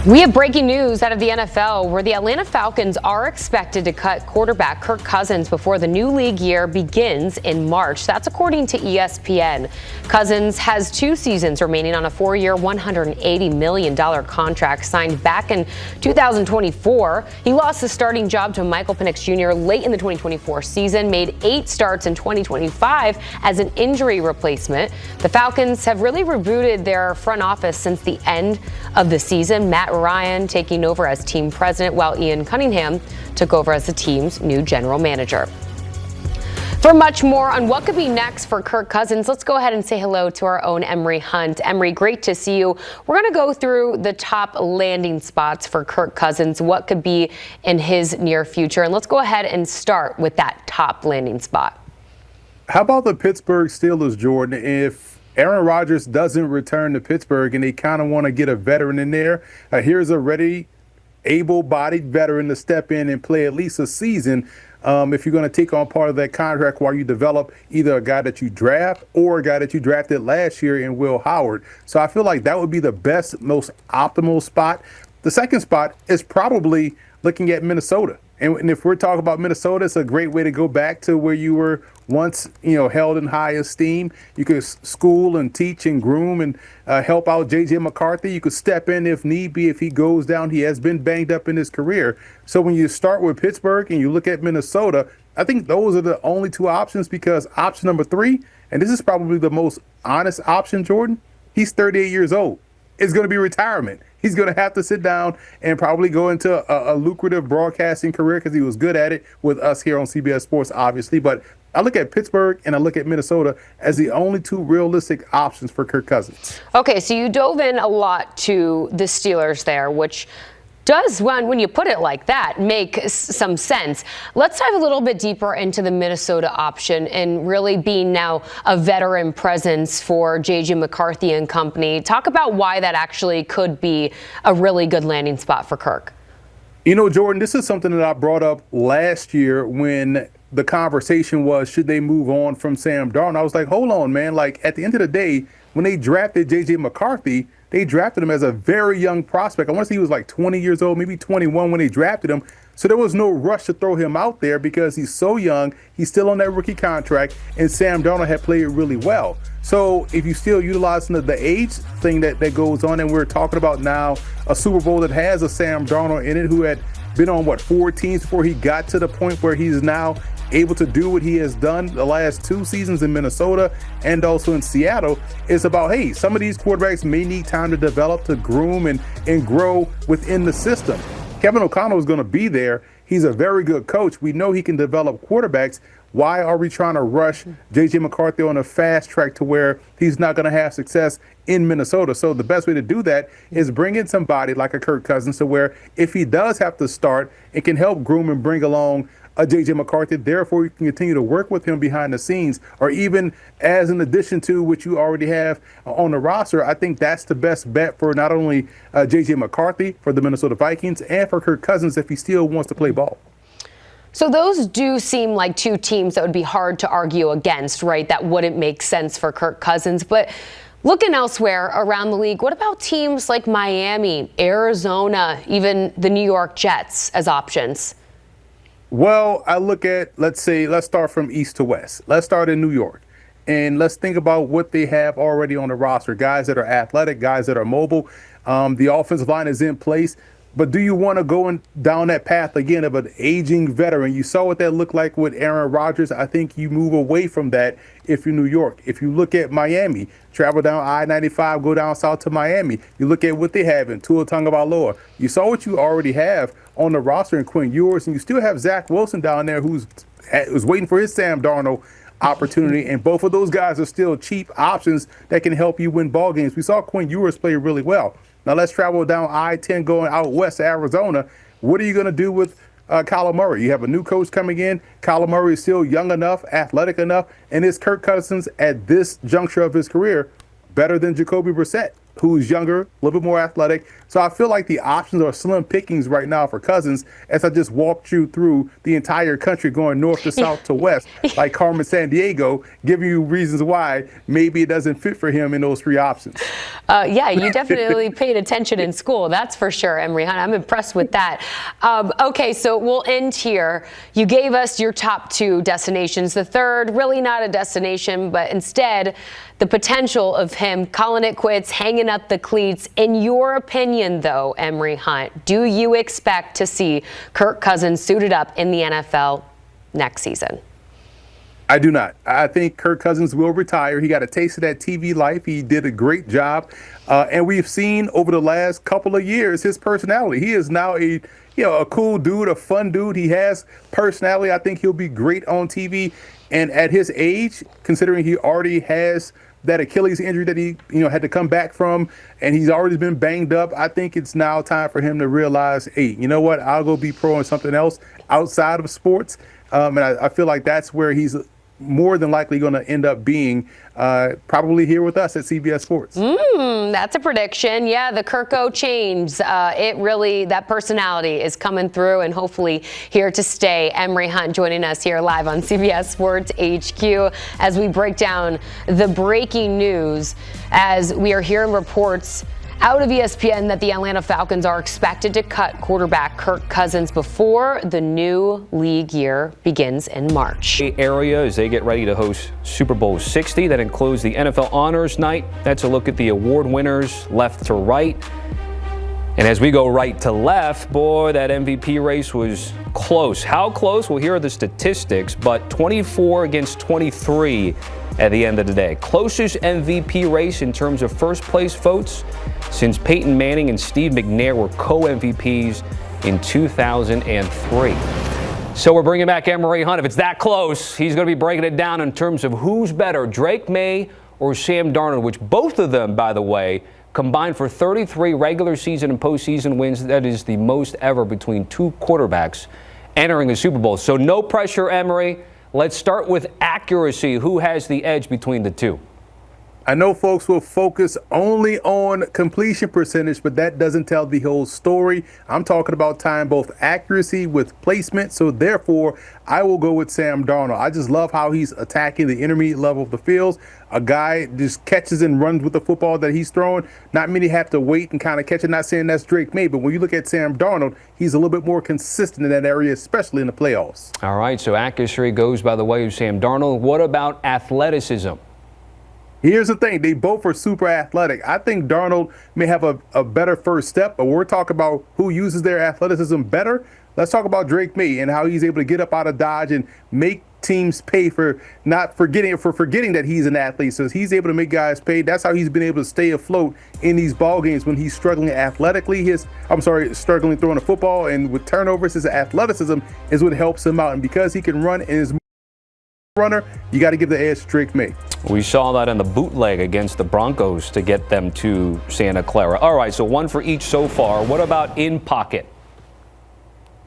We have breaking news out of the NFL where the Atlanta Falcons are expected to cut quarterback Kirk Cousins before the new league year begins in March. That's according to ESPN. Cousins has 2 seasons remaining on a 4-year, $180 million contract signed back in 2024. He lost his starting job to Michael Penix Jr. late in the 2024 season, made 8 starts in 2025 as an injury replacement. The Falcons have really rebooted their front office since the end of the season. Matt Ryan taking over as team president, while Ian Cunningham took over as the team's new general manager. For much more on what could be next for Kirk Cousins, let's go ahead and say hello to our own Emery Hunt. Emery, great to see you. We're going to go through the top landing spots for Kirk Cousins, what could be in his near future. And let's go ahead and start with that top landing spot. How about the Pittsburgh Steelers, Jordan? If Aaron Rodgers doesn't return to Pittsburgh and they kind of want to get a veteran in there, here's a ready, able-bodied veteran to step in and play at least a season if you're going to take on part of that contract while you develop either a guy that you draft or a guy that you drafted last year in Will Howard. So I feel like that would be the best, most optimal spot. The second spot is probably looking at Minnesota. And if we're talking about Minnesota, it's a great way to go back to where you were once, held in high esteem. You could school and teach and groom and help out J.J. McCarthy. You could step in if need be if he goes down. He has been banged up in his career. So when you start with Pittsburgh and you look at Minnesota, I think those are the only 2 options, because option number 3, and this is probably the most honest option, Jordan, he's 38 years old. It's going to be retirement. He's going to have to sit down and probably go into a lucrative broadcasting career because he was good at it with us here on CBS Sports, obviously. But I look at Pittsburgh and I look at Minnesota as the only 2 realistic options for Kirk Cousins. Okay, so you dove in a lot to the Steelers there, which does, when you put it like that, make some sense. Let's dive a little bit deeper into the Minnesota option and really being now a veteran presence for J.J. McCarthy and company. Talk about why that actually could be a really good landing spot for Kirk. Jordan, this is something that I brought up last year when the conversation was, should they move on from Sam Darnold? I was like, hold on, man. Like, at the end of the day, when they drafted J.J. McCarthy, they drafted him as a very young prospect. I want to say he was like 20 years old, maybe 21 when they drafted him. So there was no rush to throw him out there because he's so young. He's still on that rookie contract, and Sam Darnold had played really well. So if you still utilizing the age thing that goes on, and we're talking about now a Super Bowl that has a Sam Darnold in it, who had been on, 4 teams before he got to the point where he's now able to do what he has done the last 2 seasons in Minnesota and also in Seattle. It's about, hey, some of these quarterbacks may need time to develop, to groom and grow within the system. Kevin O'Connell is going to be there. He's a very good coach. We know he can develop quarterbacks. Why are we trying to rush J.J. McCarthy on a fast track to where he's not going to have success in Minnesota? So the best way to do that is bring in somebody like a Kirk Cousins, to where if he does have to start, it can help groom and bring along a J.J. McCarthy. Therefore, you can continue to work with him behind the scenes, or even as an addition to what you already have on the roster. I think that's the best bet for not only J.J. McCarthy, for the Minnesota Vikings, and for Kirk Cousins if he still wants to play ball. So those do seem like 2 teams that would be hard to argue against, right? That wouldn't make sense for Kirk Cousins. But looking elsewhere around the league, what about teams like Miami, Arizona, even the New York Jets as options? Well, I look at, let's start from east to west. Let's start in New York. And let's think about what they have already on the roster. Guys that are athletic, guys that are mobile. The offensive line is in place. But do you want to go down that path again of an aging veteran? You saw what that looked like with Aaron Rodgers. I think you move away from that if you're New York. If you look at Miami, travel down I-95, go down south to Miami. You look at what they have in Tua Tagovailoa. You saw what you already have on the roster in Quinn Ewers, and you still have Zach Wilson down there who's waiting for his Sam Darnold opportunity, and both of those guys are still cheap options that can help you win ball games. We saw Quinn Ewers play really well. Now let's travel down I-10 going out west to Arizona. What are you going to do with Kyler Murray? You have a new coach coming in. Kyler Murray is still young enough, athletic enough, and is Kirk Cousins at this juncture of his career better than Jacoby Brissett? who's younger, a little bit more athletic. So I feel like the options are slim pickings right now for Cousins, as I just walked you through the entire country going north to south to west, like Carmen Sandiego, giving you reasons why maybe it doesn't fit for him in those three options. Yeah, you definitely paid attention in school. That's for sure, Emery Hunt. I'm impressed with that. Okay, so we'll end here. You gave us your top two destinations. The third, really not a destination, but instead the potential of him calling it quits, hanging up the cleats. In your opinion, though, Emery Hunt, do you expect to see Kirk Cousins suited up in the NFL next season? I do not. I think Kirk Cousins will retire. He got a taste of that TV life. He did a great job. And we've seen over the last couple of years his personality. He is now a cool dude, a fun dude. He has personality. I think he'll be great on TV. And at his age, considering he already has that Achilles injury that he had to come back from, and he's already been banged up, I think it's now time for him to realize, hey, you know what? I'll go be pro in something else outside of sports. And I feel like that's where he's more than likely going to end up being, probably here with us at CBS Sports. That's a prediction. Yeah, the Kirko change. That personality is coming through and hopefully here to stay. Emery Hunt joining us here live on CBS Sports HQ as we break down the breaking news as we are hearing reports out of ESPN that the Atlanta Falcons are expected to cut quarterback Kirk Cousins before the new league year begins in March. Area as they get ready to host Super Bowl 60. That includes the NFL Honors Night. That's a look at the award winners left to right. And as we go right to left, boy, that MVP race was close. How close? Well, here are the statistics, but 24 against 23 at the end of the day. Closest MVP race in terms of first place votes since Peyton Manning and Steve McNair were co-MVPs in 2003. So we're bringing back Emery Hunt. If it's that close, he's going to be breaking it down in terms of who's better, Drake May or Sam Darnold, which both of them, by the way, combined for 33 regular season and postseason wins. That is the most ever between two quarterbacks entering the Super Bowl. So no pressure, Emery. Let's start with accuracy. Who has the edge between the two? I know folks will focus only on completion percentage, but that doesn't tell the whole story. I'm talking about tying both accuracy with placement, so therefore I will go with Sam Darnold. I just love how he's attacking the intermediate level of the field. A guy just catches and runs with the football that he's throwing. Not many have to wait and kind of catch it. Not saying that's Drake May, but when you look at Sam Darnold, he's a little bit more consistent in that area, especially in the playoffs. All right, so accuracy goes by the way of Sam Darnold. What about athleticism? Here's the thing. They both are super athletic. I think Darnold may have a better first step, but we're talking about who uses their athleticism better. Let's talk about Drake May and how he's able to get up out of Dodge and make teams pay for forgetting that he's an athlete. So he's able to make guys pay. That's how he's been able to stay afloat in these ball games when he's struggling athletically. Struggling throwing the football, and with turnovers, his athleticism is what helps him out. And because he can run and is runner, you got to give the edge to Drake May. We saw that in the bootleg against the Broncos to get them to Santa Clara. All right, so one for each so far. What about in pocket?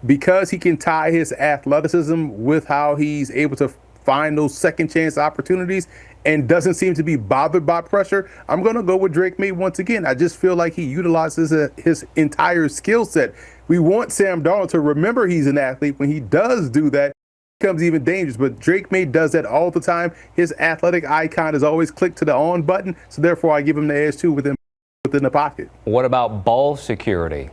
Because he can tie his athleticism with how he's able to find those second chance opportunities and doesn't seem to be bothered by pressure, I'm going to go with Drake May once again. I just feel like he utilizes his entire skill set. We want Sam Darnold to remember he's an athlete. When he does do that, becomes even dangerous, but Drake May does that all the time. His athletic icon is always clicked to the on button, so therefore I give him the edge too within the pocket. What about ball security?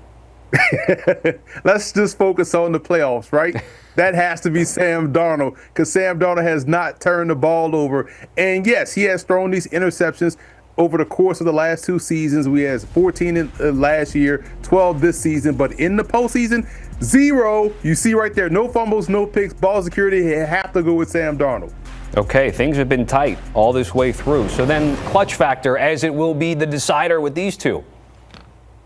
Let's just focus on the playoffs, right? That has to be Sam Darnold, because Sam Darnold has not turned the ball over. And yes, he has thrown these interceptions over the course of the last two seasons. We had 14 last year, 12 this season, but in the postseason, 0. You see right there, no fumbles, no picks, ball security. You have to go with Sam Darnold. Okay, things have been tight all this way through. So then clutch factor, as it will be the decider with these two.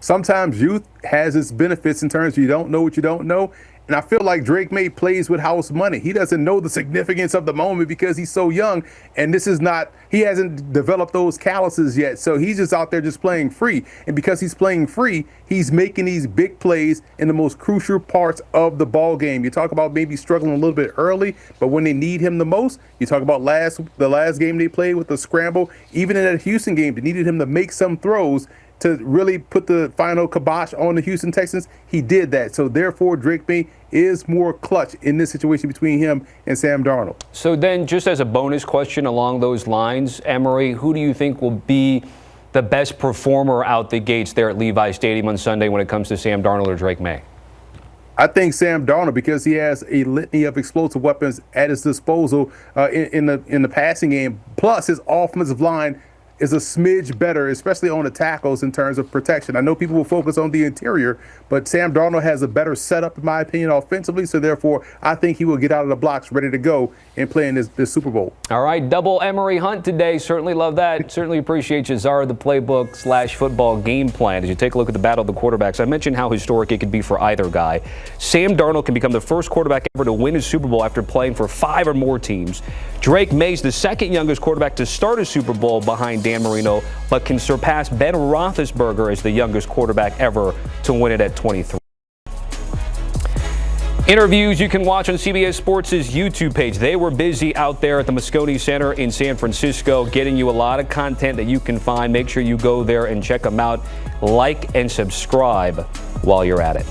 Sometimes youth has its benefits in terms of you don't know what you don't know. And I feel like Drake May plays with house money. He doesn't know the significance of the moment because he's so young. And he hasn't developed those calluses yet. So he's just out there just playing free. And because he's playing free, he's making these big plays in the most crucial parts of the ball game. You talk about maybe struggling a little bit early, but when they need him the most, you talk about the last game they played with the scramble. Even in that Houston game, they needed him to make some throws to really put the final kibosh on the Houston Texans. He did that. So therefore, Drake May is more clutch in this situation between him and Sam Darnold. So then, just as a bonus question along those lines, Emory, who do you think will be the best performer out the gates there at Levi Stadium on Sunday when it comes to Sam Darnold or Drake May? I think Sam Darnold, because he has a litany of explosive weapons at his disposal in the passing game. Plus, his offensive line is a smidge better, especially on the tackles in terms of protection. I know people will focus on the interior, but Sam Darnold has a better setup, in my opinion, offensively. So therefore, I think he will get out of the blocks ready to go and play in this Super Bowl. All right, double Emory Hunt today. Certainly love that. Certainly appreciate you, Zara, the playbook / football game plan. As you take a look at the battle of the quarterbacks, I mentioned how historic it could be for either guy. Sam Darnold can become the first quarterback ever to win a Super Bowl after playing for 5 or more teams. Drake May's the second youngest quarterback to start a Super Bowl behind Dan Marino, but can surpass Ben Roethlisberger as the youngest quarterback ever to win it at 23. Interviews you can watch on CBS Sports' YouTube page. They were busy out there at the Moscone Center in San Francisco, getting you a lot of content that you can find. Make sure you go there and check them out. Like and subscribe while you're at it.